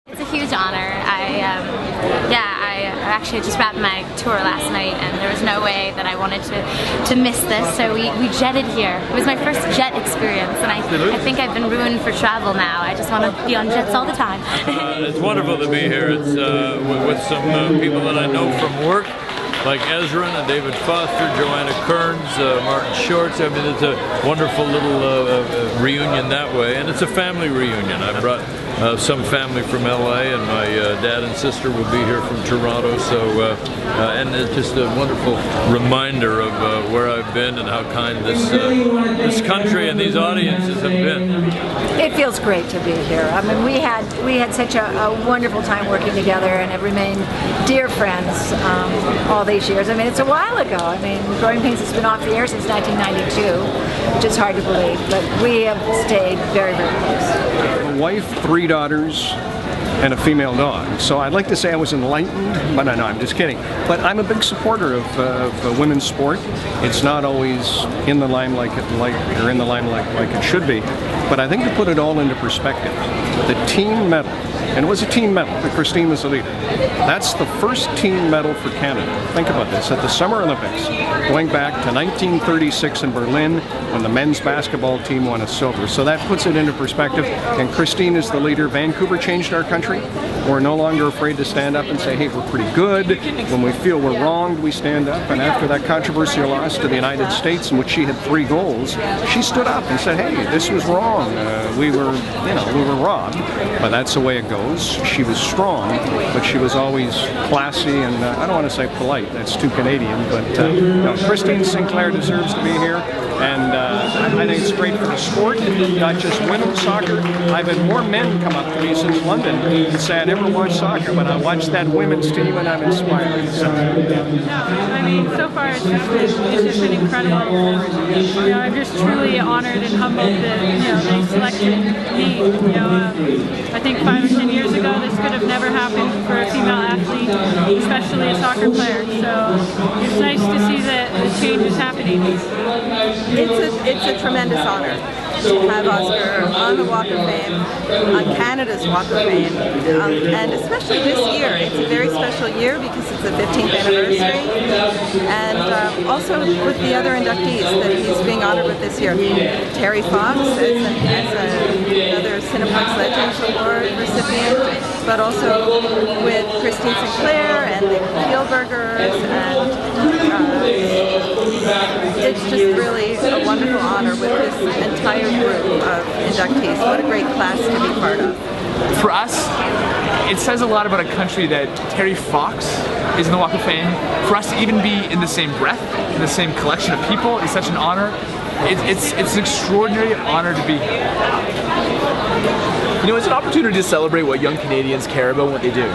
It's a huge honor. I actually just wrapped my tour last night, and there was no way that I wanted to miss this. So we jetted here. It was my first jet experience, and I think I've been ruined for travel now. I just want to be on jets all the time. It's wonderful to be here. It's with some people that I know from work, like Ezra and David Foster, Joanna Kearns, Martin Shorts. I mean, it's a wonderful little reunion that way, and it's a family reunion. I brought some family from LA, and my dad and sister will be here from Toronto. So, and it's just a wonderful reminder of where I've been and how kind this country and these audiences have been. It feels great to be here. I mean, we had such a wonderful time working together, and have remained dear friends all these years. I mean, it's a while ago. I mean, Growing Pains has been off the air since 1992, which is hard to believe, but we have stayed very, very close. A wife, 3 daughters, and a female dog. So I'd like to say I was enlightened, but no, I'm just kidding. But I'm a big supporter of women's sport. It's not always in the limelight like it should be. But I think to put it all into perspective, the team medal, and it was a team medal, but Christine was the leader. That's the first team medal for Canada. Think about this, at the Summer Olympics, going back to 1936 in Berlin, when the men's basketball team won a silver. So that puts it into perspective, and Christine is the leader. Vancouver changed our country. We're no longer afraid to stand up and say, hey, we're pretty good. When we feel we're wronged, we stand up. And after that controversial loss to the United States, in which she had 3 goals, she stood up and said, hey, this was wrong. We were robbed, but that's the way it goes. She was strong, but she was always classy, and I don't want to say polite, that's too Canadian, but no, Christine Sinclair deserves to be here, and I think it's great for the sport, not just women's soccer. I've had more men come up to me since London and say, I never watched soccer, but I watched that women's team and I'm inspired. So. I mean, so far it's just been incredible. I'm just truly honored and humbled that they selected me. I think 5 or 10 years ago this could have never happened for a female athlete, especially a soccer player. So it's nice to see that the change is happening. It's a tremendous honor to have Oscar on the Walk of Fame, on Canada's Walk of Fame, and especially this year. It's a very special year because it's the 15th anniversary, and also with the other inductees that he's being honored with this year. Terry Fox as another Cineplex Legends Award recipient, but also with Christine Sinclair and the Kielburgers, and it's just really a wonderful honor with this entire group of inductees. What a great class to be part of. For us, it says a lot about a country that Terry Fox is in the Walk of Fame. For us to even be in the same breath, in the same collection of people, is such an honor. It's an extraordinary honor to be here. You know, it's an opportunity to celebrate what young Canadians care about and what they do.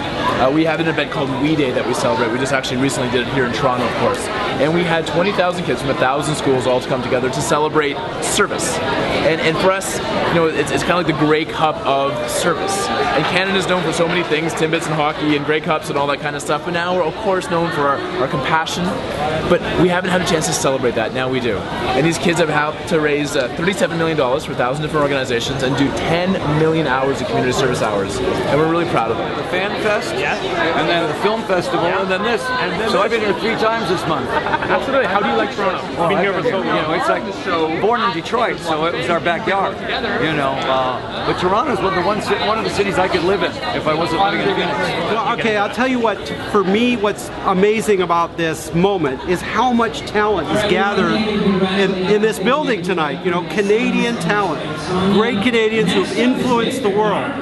We have an event called We Day that we celebrate. We just actually recently did it here in Toronto, of course. and we had 20,000 kids from 1,000 schools all to come together to celebrate service. And for us, you know, it's kind of like the Grey Cup of service. And Canada's known for so many things, Timbits and hockey and Grey Cups and all that kind of stuff, but now we're of course known for our compassion, but we haven't had a chance to celebrate that. Now we do. And these kids have helped to raise $37 million for 1,000 different organizations and do 10 million hours of community service hours. And we're really proud of them. The Fan Fest, and then the Film Festival, and then this. So I've been here 3 times this month. Absolutely. How do you like Toronto? Well, been here for so long. You know, it's like born in Detroit, so it was our backyard. You know, but Toronto's one of the cities I could live in if I wasn't living in Phoenix. Well, okay, I'll tell you what. For me, what's amazing about this moment is how much talent is gathered in this building tonight. You know, Canadian talent, great Canadians who've influenced the world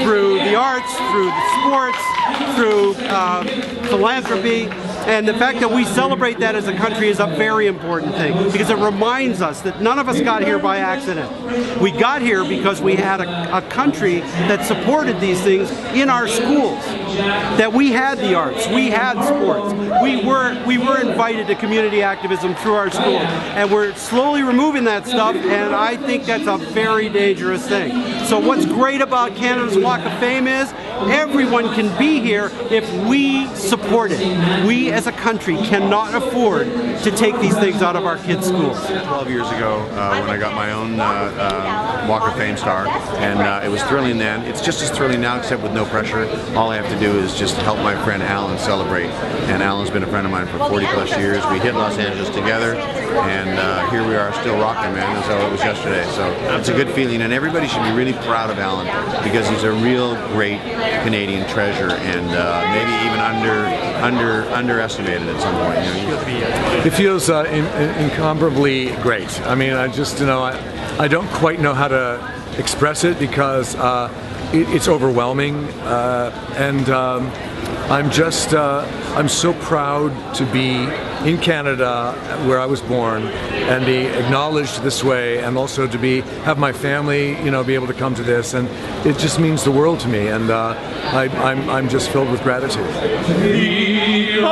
through the arts, through the sports, through philanthropy. And the fact that we celebrate that as a country is a very important thing, because it reminds us that none of us got here by accident. We got here because we had a country that supported these things in our schools, that we had the arts, we had sports, we were invited to community activism through our school, and we're slowly removing that stuff, and I think that's a very dangerous thing. So what's great about Canada's Walk of Fame is everyone can be here if we support it. We as a country cannot afford to take these things out of our kids' schools. 12 years ago when I got my own Walk of Fame star, and it was thrilling then. It's just as thrilling now, except with no pressure. All I have to do is just help my friend Alan celebrate, and Alan's been a friend of mine for 40 plus years. We hit Los Angeles together, and here we are still rocking, man, as though it was yesterday. So it's a good feeling, and everybody should be really proud of Alan, because he's a real great Canadian treasure, and maybe even underestimated at some point. You know, it feels incomparably great. I mean, I just, you know, I don't quite know how to express it, because it's overwhelming, and I'm so proud to be in Canada, where I was born, and be acknowledged this way, and also to have my family, you know, be able to come to this, and it just means the world to me, and I'm just filled with gratitude. The